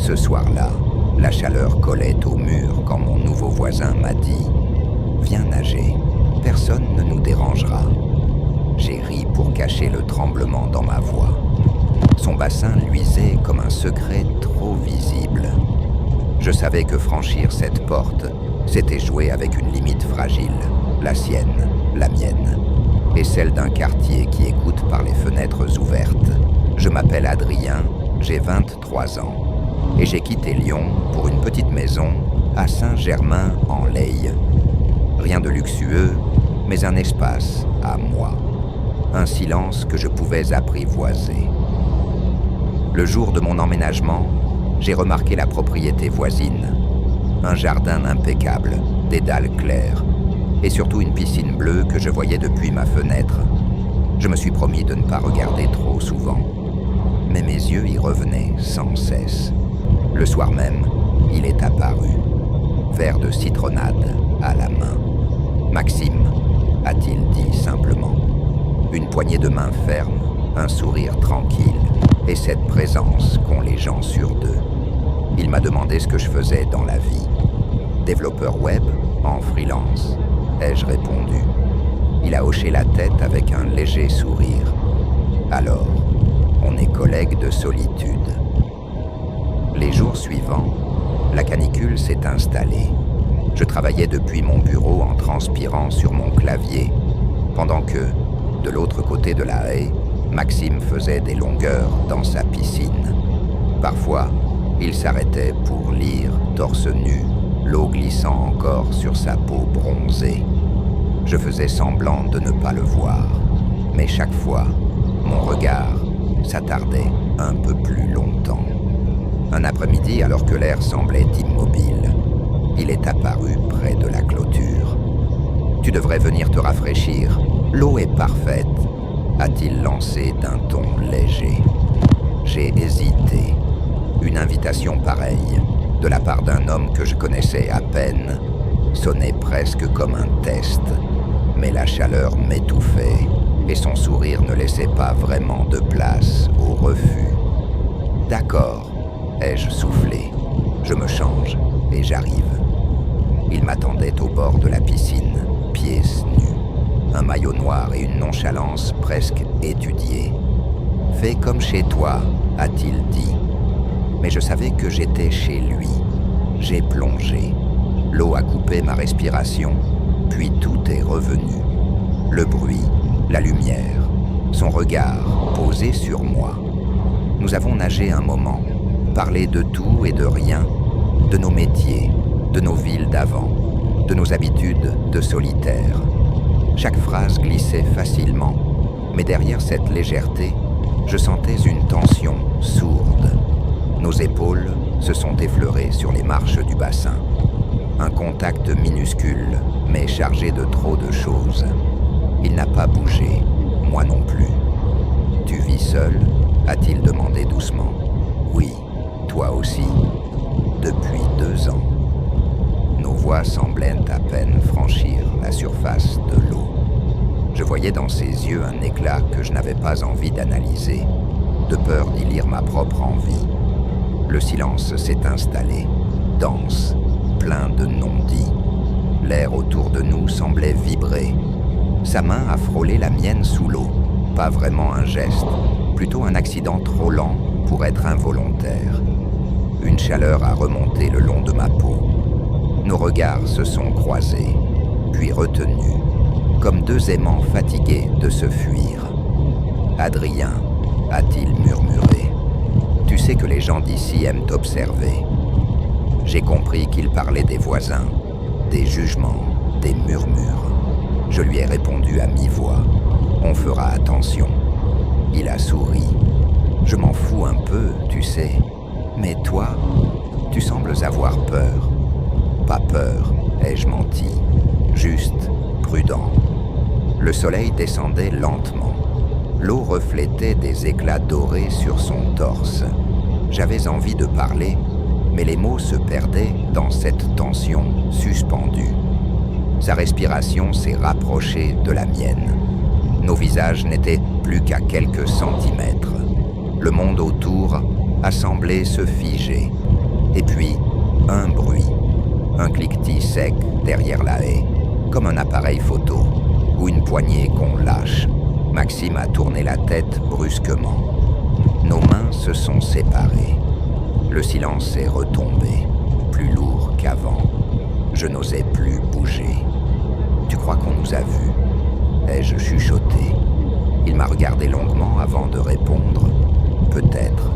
Ce soir-là, la chaleur collait au mur quand mon nouveau voisin m'a dit « Viens nager, personne ne nous dérangera ». J'ai ri pour cacher le tremblement dans ma voix. Son bassin luisait comme un secret trop visible. Je savais que franchir cette porte, c'était jouer avec une limite fragile, la sienne, la mienne, et celle d'un quartier qui écoute par les fenêtres ouvertes. Je m'appelle Adrien, j'ai 23 ans, et j'ai quitté Lyon pour une petite maison à Saint-Germain-en-Laye. Rien de luxueux, mais un espace à moi. Un silence que je pouvais apprivoiser. Le jour de mon emménagement, j'ai remarqué la propriété voisine. Un jardin impeccable, des dalles claires, et surtout une piscine bleue que je voyais depuis ma fenêtre. Je me suis promis de ne pas regarder trop souvent, mais mes yeux y revenaient sans cesse. Le soir même, il est apparu, verre de citronnade à la main. « Maxime », a-t-il dit simplement. Une poignée de main ferme, un sourire tranquille, et cette présence qu'ont les gens sur d'eux. Il m'a demandé ce que je faisais dans la vie. Développeur web, en freelance, ai-je répondu. Il a hoché la tête avec un léger sourire. Alors, on est collègues de solitude. Les jours suivants, la canicule s'est installée. Je travaillais depuis mon bureau en transpirant sur mon clavier, pendant que, de l'autre côté de la haie, Maxime faisait des longueurs dans sa piscine. Parfois, il s'arrêtait pour lire, torse nu, l'eau glissant encore sur sa peau bronzée. Je faisais semblant de ne pas le voir, mais chaque fois, mon regard s'attardait un peu plus longtemps. Un après-midi, alors que l'air semblait immobile, il est apparu près de la clôture. « Tu devrais venir te rafraîchir, l'eau est parfaite », a-t-il lancé d'un ton léger. J'ai hésité. Une invitation pareille, de la part d'un homme que je connaissais à peine, sonnait presque comme un test, mais la chaleur m'étouffait et son sourire ne laissait pas vraiment de place au refus. « D'accord », ai-je soufflé. Je me change et j'arrive. Il m'attendait au bord de la piscine, pieds nus, un maillot noir et une nonchalance presque étudiée. « Fais comme chez toi », a-t-il dit. Mais je savais que j'étais chez lui. J'ai plongé. L'eau a coupé ma respiration, puis tout est revenu. Le bruit, la lumière, son regard posé sur moi. Nous avons nagé un moment, parlé de tout et de rien, de nos métiers, de nos villes d'avant, de nos habitudes de solitaire. Chaque phrase glissait facilement, mais derrière cette légèreté, je sentais une tension sourde. Nos épaules se sont effleurées sur les marches du bassin. Un contact minuscule, mais chargé de trop de choses. Il n'a pas bougé, moi non plus. « Tu vis seul ?» a-t-il demandé doucement. « Oui, toi aussi. Depuis 2 ans. » Nos voix semblaient à peine franchir la surface de l'eau. Je voyais dans ses yeux un éclat que je n'avais pas envie d'analyser, de peur d'y lire ma propre envie. Le silence s'est installé, dense, plein de non-dits. L'air autour de nous semblait vibrer. Sa main a frôlé la mienne sous l'eau. Pas vraiment un geste, plutôt un accident trop lent pour être involontaire. Une chaleur a remonté le long de ma peau. Nos regards se sont croisés, puis retenus, comme 2 aimants fatigués de se fuir. « Adrien », a-t-il murmuré, « tu sais que les gens d'ici aiment t'observer. » J'ai compris qu'il parlait des voisins, des jugements, des murmures. Je lui ai répondu à mi-voix. « On fera attention. » Il a souri. « Je m'en fous un peu, tu sais. Mais toi, tu sembles avoir peur. » « Pas peur, ai-je menti. Juste prudent. » Le soleil descendait lentement. L'eau reflétait des éclats dorés sur son torse. J'avais envie de parler, mais les mots se perdaient dans cette tension suspendue. Sa respiration s'est rapprochée de la mienne. Nos visages n'étaient plus qu'à quelques centimètres. Le monde autour a semblé se figer. Et puis, un bruit. Un cliquetis sec derrière la haie, comme un appareil photo, ou une poignée qu'on lâche. Maxime a tourné la tête brusquement. Nos mains se sont séparées. Le silence est retombé, plus lourd qu'avant. Je n'osais plus bouger. « Tu crois qu'on nous a vus ?» ai-je chuchoté. Il m'a regardé longuement avant de répondre. « Peut-être.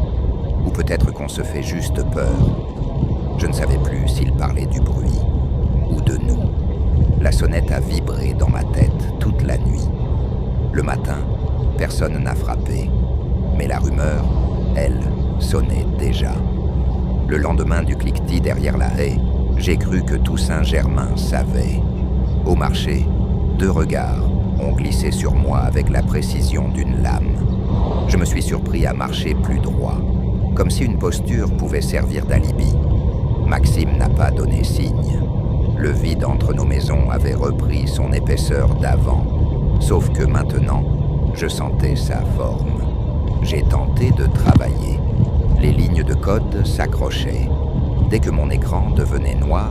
Ou peut-être qu'on se fait juste peur. » Je ne savais plus s'il parlait du bruit ou de nous. La sonnette a vibré dans ma tête toute la nuit. Le matin, personne n'a frappé. Mais la rumeur, elle, sonnait déjà. Le lendemain du cliquetis derrière la haie, j'ai cru que tout Saint-Germain savait. Au marché, 2 regards ont glissé sur moi avec la précision d'une lame. Je me suis surpris à marcher plus droit, comme si une posture pouvait servir d'alibi. Maxime n'a pas donné signe. Le vide entre nos maisons avait repris son épaisseur d'avant, sauf que maintenant, je sentais sa forme. J'ai tenté de travailler. Les lignes de code s'accrochaient. Dès que mon écran devenait noir,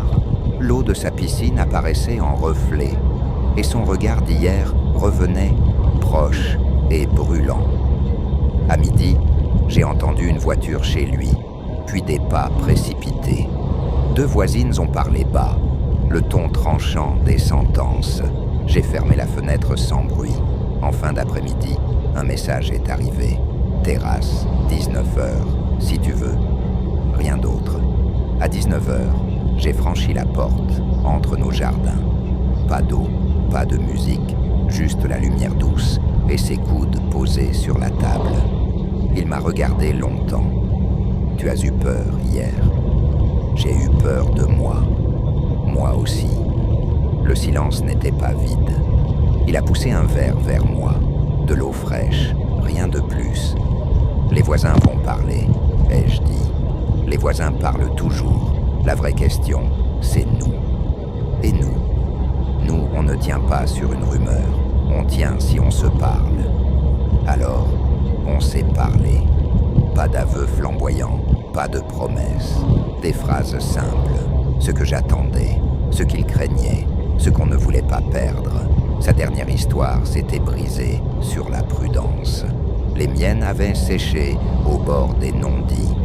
l'eau de sa piscine apparaissait en reflet, et son regard d'hier revenait proche et brûlant. À midi, j'ai entendu une voiture chez lui, puis des pas précipités. 2 voisines ont parlé bas, le ton tranchant des sentences. J'ai fermé la fenêtre sans bruit. En fin d'après-midi, un message est arrivé. Terrasse, 19h, si tu veux. Rien d'autre. À 19h, j'ai franchi la porte, entre nos jardins. Pas d'eau, pas de musique, juste la lumière douce et ses coudes posés sur la table. Il m'a regardé longtemps. Tu as eu peur hier. J'ai eu peur de moi. Moi aussi. Le silence n'était pas vide. Il a poussé un verre vers moi. De l'eau fraîche, rien de plus. Les voisins vont parler, ai-je dit. Les voisins parlent toujours. La vraie question, c'est nous. Et nous? Nous, on ne tient pas sur une rumeur. On tient si on se parle. Alors, on s'est parlé. Pas d'aveux flamboyants, pas de promesses. Des phrases simples. Ce que j'attendais, ce qu'il craignait, ce qu'on ne voulait pas perdre. Sa dernière histoire s'était brisée sur la prudence. Les miennes avaient séché au bord des non-dits.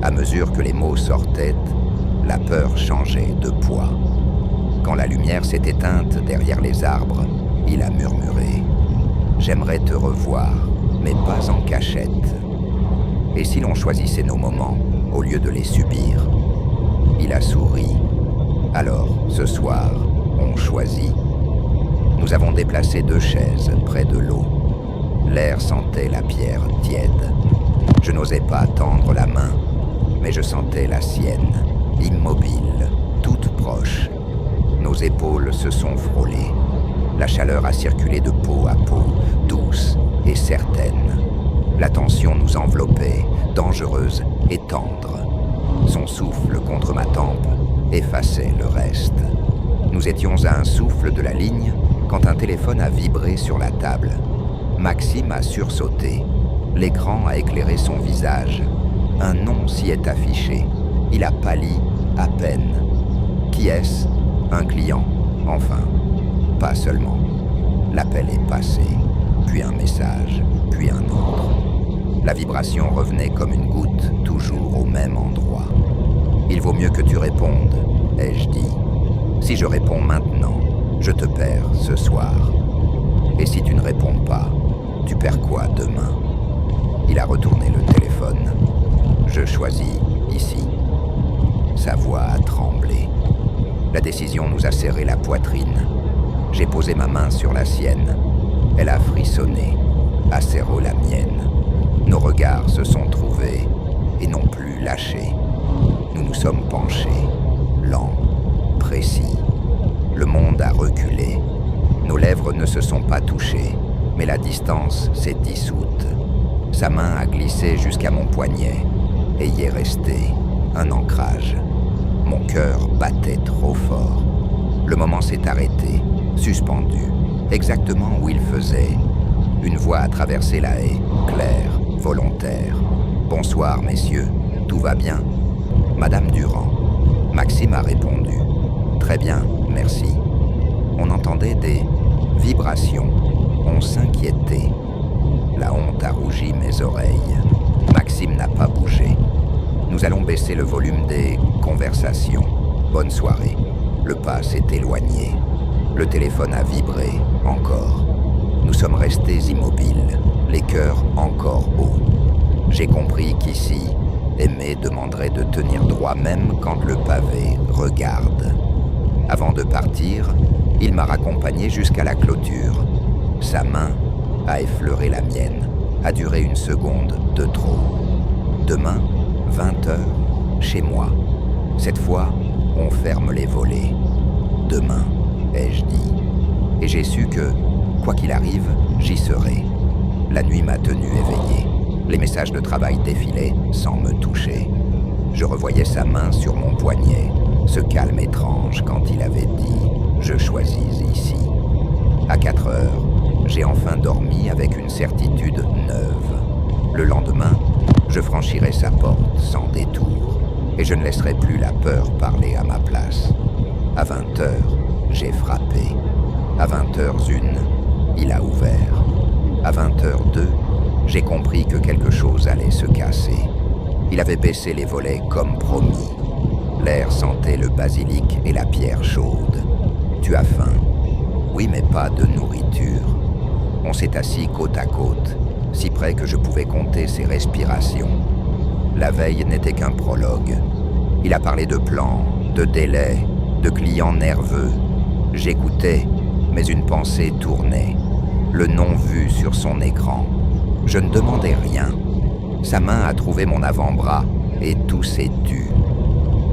À mesure que les mots sortaient, la peur changeait de poids. Quand la lumière s'est éteinte derrière les arbres, il a murmuré « J'aimerais te revoir, mais pas en cachette. » Et si l'on choisissait nos moments au lieu de les subir? Il a souri. Alors, ce soir, on choisit. Nous avons déplacé 2 chaises près de l'eau. L'air sentait la pierre tiède. Je n'osais pas tendre la main, mais je sentais la sienne, immobile, toute proche. Nos épaules se sont frôlées. La chaleur a circulé de peau à peau, douce et certaine. La tension nous enveloppait, dangereuse et tendre. Son souffle contre ma tempe effaçait le reste. Nous étions à un souffle de la ligne quand un téléphone a vibré sur la table. Maxime a sursauté. L'écran a éclairé son visage. Un nom s'y est affiché. Il a pâli à peine. Qui est-ce? Un client, enfin. Pas seulement. L'appel est passé, puis un message, puis un autre. La vibration revenait comme une goutte, toujours au même endroit. Il vaut mieux que tu répondes, ai-je dit. Si je réponds maintenant, je te perds ce soir. Et si tu ne réponds pas, tu perds quoi demain? Il a retourné le téléphone. Je choisis ici. Sa voix a tremblé. La décision nous a serré la poitrine. J'ai posé ma main sur la sienne. Elle a frissonné, a serré la mienne. Nos regards se sont trouvés et non plus lâchés. Nous nous sommes penchés, lents, précis. Le monde a reculé. Nos lèvres ne se sont pas touchées, mais la distance s'est dissoute. Sa main a glissé jusqu'à mon poignet et y est resté un ancrage. Mon cœur battait trop fort. Le moment s'est arrêté, suspendu, exactement où il faisait. Une voix a traversé la haie, claire, volontaire. « Bonsoir, messieurs, tout va bien ?» Madame Durand. Maxime a répondu. Très bien, merci. On entendait des vibrations. On s'inquiétait. La honte a rougi mes oreilles. Maxime n'a pas bougé. Nous allons baisser le volume des conversations. Bonne soirée. Le pas s'est éloigné. Le téléphone a vibré, encore. Nous sommes restés immobiles, les cœurs encore hauts. J'ai compris qu'ici, Aimé demanderait de tenir droit même quand le pavé regarde. Avant de partir, il m'a raccompagné jusqu'à la clôture. Sa main a effleuré la mienne, a duré une seconde de trop. Demain, 20h, chez moi. Cette fois, on ferme les volets. Demain, ai-je dit. Et j'ai su que, quoi qu'il arrive, j'y serai. La nuit m'a tenu éveillé. Les messages de travail défilaient sans me toucher. Je revoyais sa main sur mon poignet, ce calme étrange quand il avait dit « Je choisis ici ». À 4 heures, j'ai enfin dormi avec une certitude neuve. Le lendemain, je franchirai sa porte sans détour, et je ne laisserai plus la peur parler à ma place. À 20h, j'ai frappé. À 20h01, il a ouvert. À 20h02, j'ai compris que quelque chose allait se casser. Il avait baissé les volets comme promis. L'air sentait le basilic et la pierre chaude. Tu as faim? Oui, mais pas de nourriture. On s'est assis côte à côte, si près que je pouvais compter ses respirations. La veille n'était qu'un prologue. Il a parlé de plans, de délais, de clients nerveux. J'écoutais, mais une pensée tournait. Le non vu sur son écran. Je ne demandais rien. Sa main a trouvé mon avant-bras et tout s'est tu.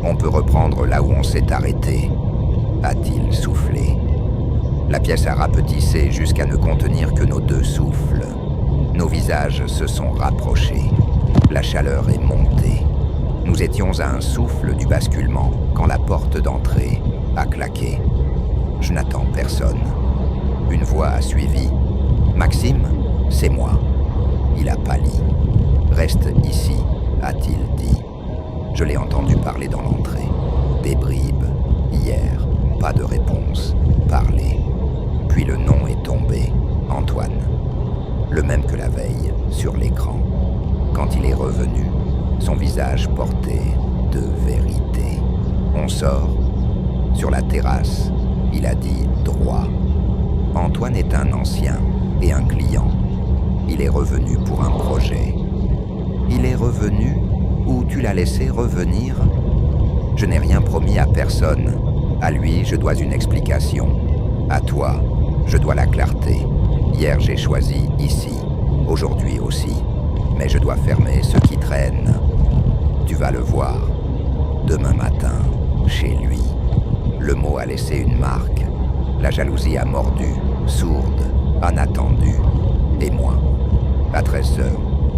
On peut reprendre là où on s'est arrêté, a-t-il soufflé. La pièce a rapetissé jusqu'à ne contenir que nos deux souffles. Nos visages se sont rapprochés. La chaleur est montée. Nous étions à un souffle du basculement quand la porte d'entrée a claqué. Je n'attends personne. Une voix a suivi. « Maxime, c'est moi. » Il a pâli. « Reste ici, a-t-il dit. » Je l'ai entendu parler dans l'entrée. Des bribes. Hier, pas de réponse. Parler. Puis le nom est tombé. Antoine. Le même que la veille, sur l'écran. Quand il est revenu, son visage portait de vérité. On sort. Sur la terrasse, il a dit droit. Antoine est un ancien et un client. Il est revenu pour un projet. Il est revenu ou tu l'as laissé revenir? Je n'ai rien promis à personne. À lui, je dois une explication. À toi, je dois la clarté. Hier, j'ai choisi ici. Aujourd'hui aussi. Mais je dois fermer ce qui traîne. Tu vas le voir. Demain matin, chez lui. Le mot a laissé une marque. La jalousie a mordu, sourde, inattendue. Et moi, à 13h,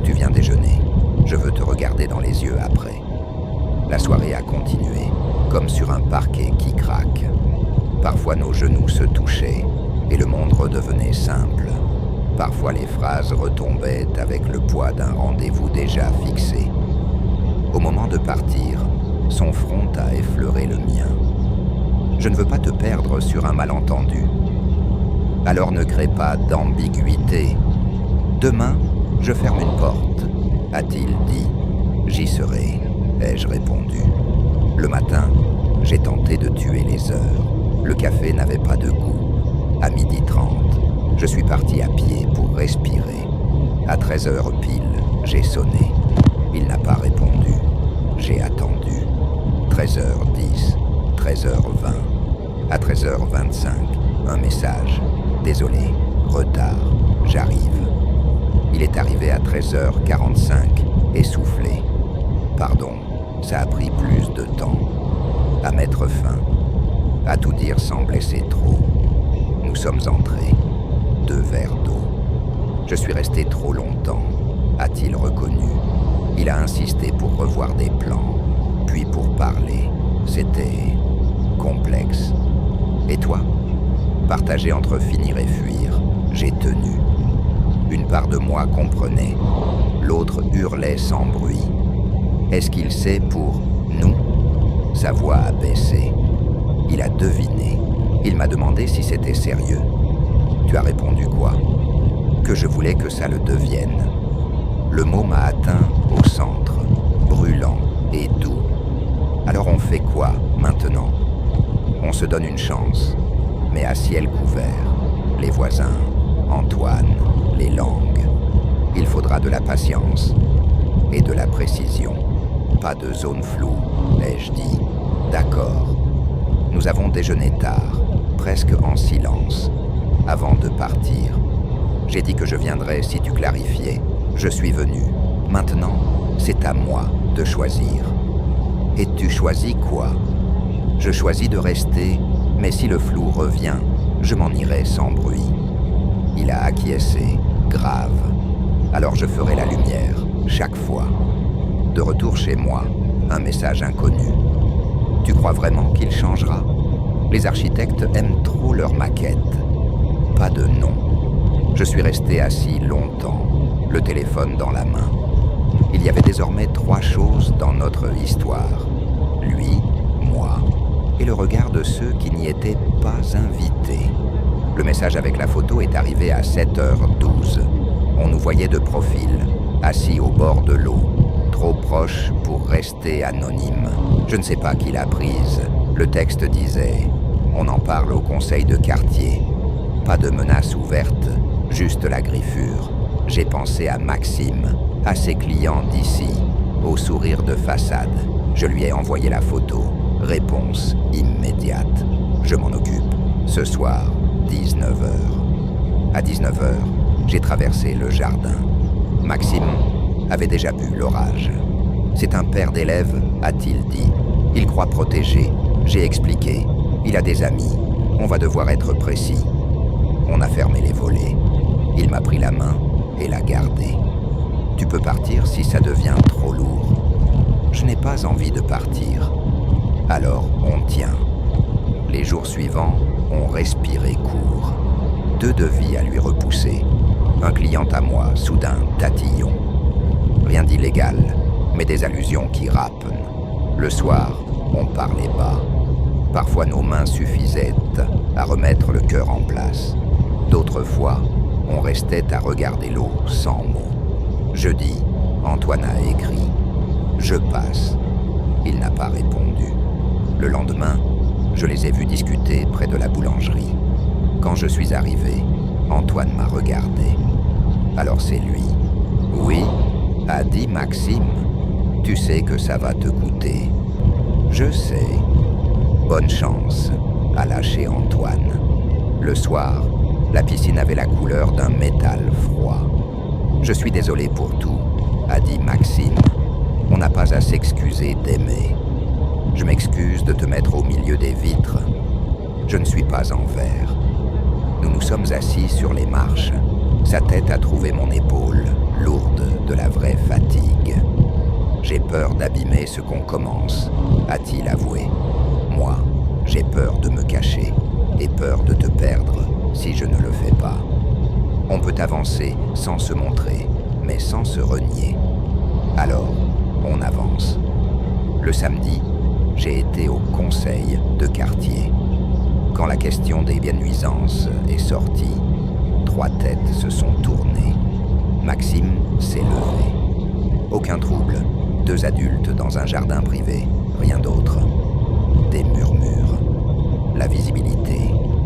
tu viens déjeuner. Je veux te regarder dans les yeux après. La soirée a continué, comme sur un parquet qui craque. Parfois nos genoux se touchaient et le monde redevenait simple. Parfois les phrases retombaient avec le poids d'un rendez-vous déjà fixé. Au moment de partir, son front a effleuré le mien. Je ne veux pas te perdre sur un malentendu. Alors ne crée pas d'ambiguïté. Demain, je ferme une porte, a-t-il dit. J'y serai, ai-je répondu. Le matin, j'ai tenté de tuer les heures. Le café n'avait pas de goût. À 12h30, je suis parti à pied pour respirer. À 13h pile, j'ai sonné. Il n'a pas répondu. J'ai attendu. 13h10, 13h20. À 13h25, un message. Désolé, retard, j'arrive. Il est arrivé à 13h45, essoufflé. Pardon, ça a pris plus de temps. À mettre fin. À tout dire sans blesser trop. Nous sommes entrés. 2 verres d'eau. Je suis resté trop longtemps, a-t-il reconnu. Il a insisté pour revoir des plans, puis pour parler. C'était complexe. Et toi? Partagé entre finir et fuir, j'ai tenu. Une part de moi comprenait, l'autre hurlait sans bruit. Est-ce qu'il sait pour nous? Sa voix a baissé. Il a deviné. Il m'a demandé si c'était sérieux. Tu as répondu quoi? Que je voulais que ça le devienne. Le mot m'a atteint au centre, brûlant et doux. Alors on fait quoi maintenant? On se donne une chance, mais à ciel couvert. Les voisins, Antoine, les langues. Il faudra de la patience et de la précision. Pas de zone floue, ai-je dit. D'accord. Nous avons déjeuné tard, presque en silence, avant de partir. J'ai dit que je viendrais si tu clarifiais. Je suis venu. Maintenant, c'est à moi de choisir. Et tu choisis quoi? Je choisis de rester, mais si le flou revient, je m'en irai sans bruit. Il a acquiescé, grave. Alors je ferai la lumière, chaque fois. De retour chez moi, un message inconnu. Tu crois vraiment qu'il changera? Les architectes aiment trop leurs maquettes. Pas de nom. Je suis resté assis longtemps, le téléphone dans la main. Il y avait désormais 3 choses dans notre histoire. Lui, moi, et le regard de ceux qui n'y étaient pas invités. Le message avec la photo est arrivé à 7h12. On nous voyait de profil, assis au bord de l'eau, trop proche pour rester anonyme. Je ne sais pas qui l'a prise. Le texte disait « On en parle au conseil de quartier ». Pas de menace ouverte, juste la griffure. J'ai pensé à Maxime, à ses clients d'ici, au sourire de façade. Je lui ai envoyé la photo. Réponse immédiate. Je m'en occupe. Ce soir, 19h. À 19h, j'ai traversé le jardin. Maxime avait déjà bu l'orage. C'est un père d'élève, a-t-il dit. Il croit protégé. J'ai expliqué. Il a des amis. On va devoir être précis. On a fermé les volets. Il m'a pris la main et l'a gardée. Tu peux partir si ça devient trop lourd. Je n'ai pas envie de partir. Alors on tient. Les jours suivants, on respirait court. 2 devis à lui repousser. Un client à moi, soudain tatillon. Rien d'illégal, mais des allusions qui râpent. Le soir, on parlait bas. Parfois nos mains suffisaient à remettre le cœur en place. D'autres fois, on restait à regarder l'eau sans mots. Jeudi, Antoine a écrit. Je passe. Il n'a pas répondu. Le lendemain, je les ai vus discuter près de la boulangerie. Quand je suis arrivé, Antoine m'a regardé. Alors c'est lui. Oui, a dit Maxime. Tu sais que ça va te coûter. Je sais. Bonne chance, a lâché Antoine. Le soir, la piscine avait la couleur d'un métal froid. Je suis désolé pour tout, a dit Maxime. On n'a pas à s'excuser d'aimer. Je m'excuse de te mettre au milieu des vitres. Je ne suis pas en verre. Nous nous sommes assis sur les marches. Sa tête a trouvé mon épaule, lourde de la vraie fatigue. J'ai peur d'abîmer ce qu'on commence, a-t-il avoué. Moi, j'ai peur de me cacher et peur de te perdre si je ne le fais pas. On peut avancer sans se montrer, mais sans se renier. Alors, on avance. Le samedi, j'ai été au conseil de quartier. Quand la question des biennuisances est sortie, 3 têtes se sont tournées. Maxime s'est levé. Aucun trouble, 2 adultes dans un jardin privé, rien d'autre. Des murmures. La visibilité,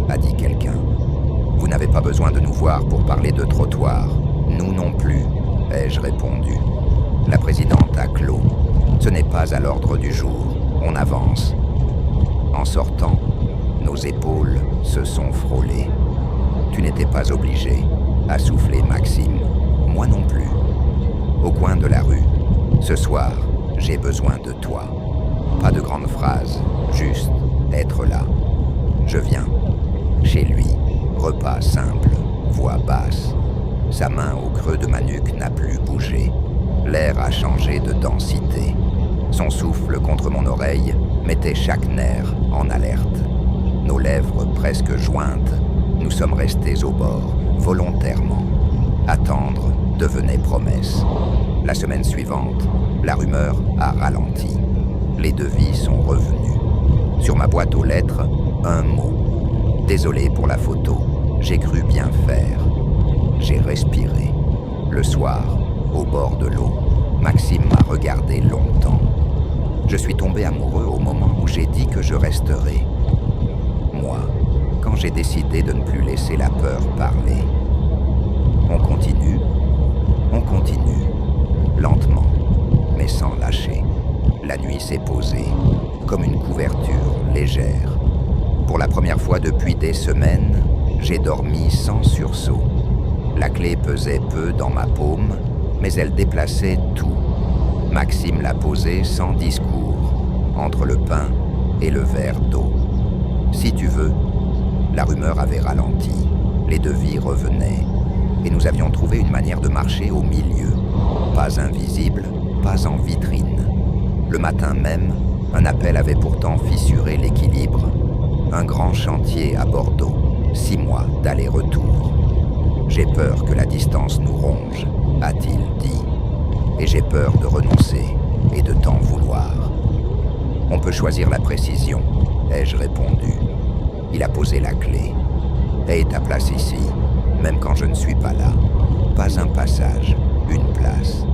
a dit quelqu'un. Vous n'avez pas besoin de nous voir pour parler de trottoir. Nous non plus, ai-je répondu. La présidente a clos. Ce n'est pas à l'ordre du jour. On avance. En sortant, nos épaules se sont frôlées. Tu n'étais pas obligé, a soufflé Maxime. Moi non plus. Au coin de la rue, ce soir, j'ai besoin de toi. Pas de grandes phrases, juste être là. Je viens. Chez lui, repas simple, voix basse. Sa main au creux de ma nuque n'a plus bougé. L'air a changé de densité. Son souffle contre mon oreille mettait chaque nerf en alerte. Nos lèvres presque jointes, nous sommes restés au bord, volontairement. Attendre devenait promesse. La semaine suivante, la rumeur a ralenti. Les devis sont revenus. Sur ma boîte aux lettres, un mot. Désolé pour la photo, j'ai cru bien faire. J'ai respiré. Le soir, au bord de l'eau, Maxime m'a regardé longtemps. Je suis tombé amoureux au moment où j'ai dit que je resterais. Moi, quand j'ai décidé de ne plus laisser la peur parler. On continue, lentement, mais sans lâcher. La nuit s'est posée, comme une couverture légère. Pour la première fois depuis des semaines, j'ai dormi sans sursaut. La clé pesait peu dans ma paume, mais elle déplaçait tout. Maxime l'a posée sans discours, entre le pain et le verre d'eau. Si tu veux, la rumeur avait ralenti, les devis revenaient, et nous avions trouvé une manière de marcher au milieu, pas invisible, pas en vitrine. Le matin même, un appel avait pourtant fissuré l'équilibre. Un grand chantier à Bordeaux, 6 mois d'aller-retour. J'ai peur que la distance nous ronge, a-t-il dit, et j'ai peur de renoncer et de t'en vouloir. On peut choisir la précision, ai-je répondu. Il a posé la clé. Aie ta place ici, même quand je ne suis pas là. Pas un passage, une place.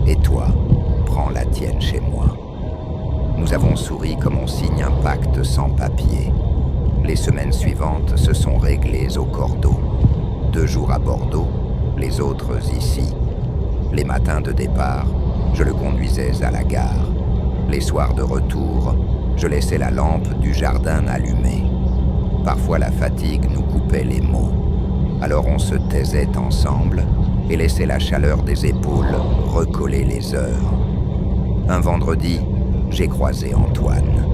Et toi, prends la tienne chez moi. Nous avons souri comme on signe un pacte sans papier. Les semaines suivantes se sont réglées au cordeau. 2 jours à Bordeaux, les autres ici. Les matins de départ, je le conduisais à la gare. Les soirs de retour, je laissais la lampe du jardin allumée. Parfois la fatigue nous coupait les mots. Alors on se taisait ensemble et laissait la chaleur des épaules recoller les heures. Un vendredi, j'ai croisé Antoine.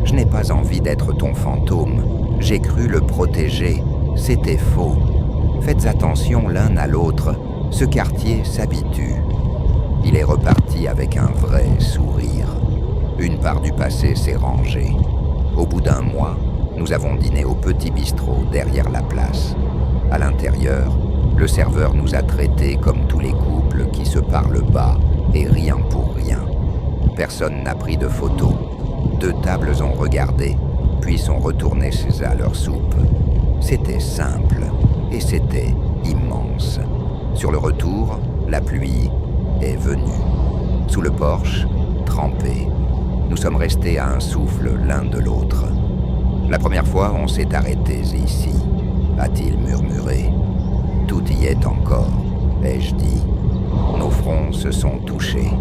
Je n'ai pas envie d'être ton fantôme. J'ai cru le protéger. C'était faux. Faites attention l'un à l'autre. Ce quartier s'habitue. Il est reparti avec un vrai sourire. Une part du passé s'est rangée. Au bout d'un mois, nous avons dîné au petit bistrot derrière la place. À l'intérieur, le serveur nous a traités comme tous les couples qui se parlent bas et rien pour rien. Personne n'a pris de photos. 2 tables ont regardé, puis sont retournées chez eux à leur soupe. C'était simple et c'était immense. Sur le retour, la pluie est venue. Sous le porche, trempé. Nous sommes restés à un souffle l'un de l'autre. La première fois, on s'est arrêtés ici, a-t-il murmuré. Tout y est encore, ai-je dit. Nos fronts se sont touchés.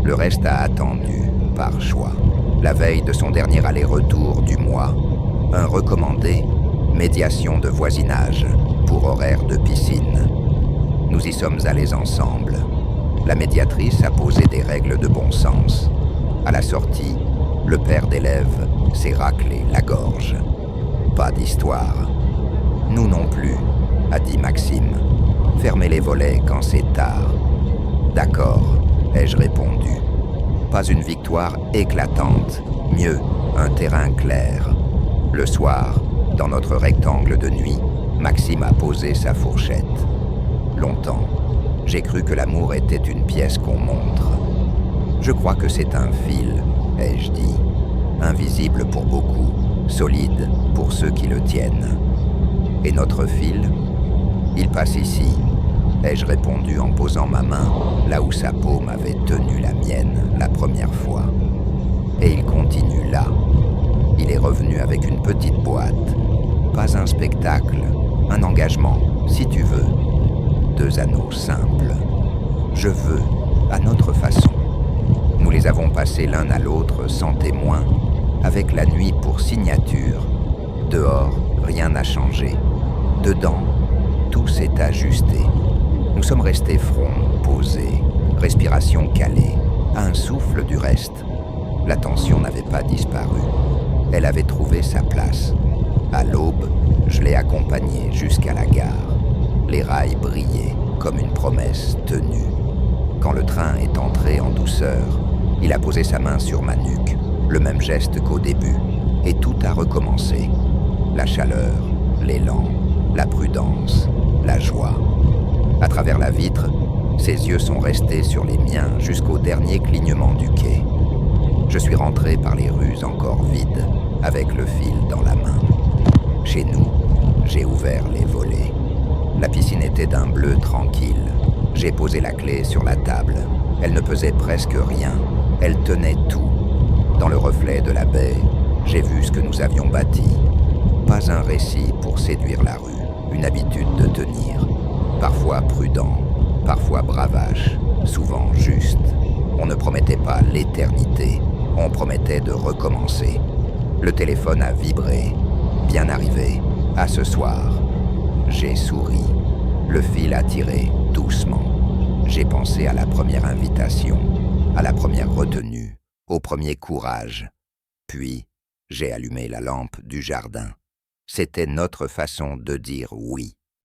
Le reste a attendu, par choix. La veille de son dernier aller-retour du mois, un recommandé, médiation de voisinage, pour horaire de piscine. Nous y sommes allés ensemble. La médiatrice a posé des règles de bon sens. À la sortie, le père d'élève s'est raclé la gorge. Pas d'histoire. Nous non plus, a dit Maxime. Fermez les volets quand c'est tard. D'accord, ai-je répondu. Pas une victoire éclatante, mieux, un terrain clair. Le soir, dans notre rectangle de nuit, Maxime a posé sa fourchette. Longtemps, j'ai cru que l'amour était une pièce qu'on montre. Je crois que c'est un fil, ai-je dit. Invisible pour beaucoup, solide pour ceux qui le tiennent. Et notre fil, il passe ici, ai-je répondu en posant ma main là où sa paume avait tenu la mienne la première fois. Et il continue là. Il est revenu avec une petite boîte. Pas un spectacle, un engagement, si tu veux. 2 anneaux simples. Je veux, à notre façon. Nous les avons passés l'un à l'autre sans témoin, avec la nuit pour signature. Dehors, rien n'a changé. Dedans, tout s'est ajusté. Nous sommes restés front posés, respiration calée, à un souffle du reste. La tension n'avait pas disparu. Elle avait trouvé sa place. À l'aube, je l'ai accompagnée jusqu'à la gare. Les rails brillaient comme une promesse tenue. Quand le train est entré en douceur, il a posé sa main sur ma nuque, le même geste qu'au début, et tout a recommencé. La chaleur, l'élan, la prudence, la joie. À travers la vitre, ses yeux sont restés sur les miens jusqu'au dernier clignement du quai. Je suis rentré par les rues encore vides, avec le fil dans la main. Chez nous, j'ai ouvert les volets. La piscine était d'un bleu tranquille. J'ai posé la clé sur la table. Elle ne pesait presque rien. Elle tenait tout. Dans le reflet de la baie, j'ai vu ce que nous avions bâti. Pas un récit pour séduire la rue, une habitude de tenir. Parfois prudent, parfois bravache, souvent juste. On ne promettait pas l'éternité, on promettait de recommencer. Le téléphone a vibré. Bien arrivé, à ce soir. J'ai souri. Le fil a tiré doucement. J'ai pensé à la première invitation, à la première retenue, au premier courage. Puis, j'ai allumé la lampe du jardin. C'était notre façon de dire oui.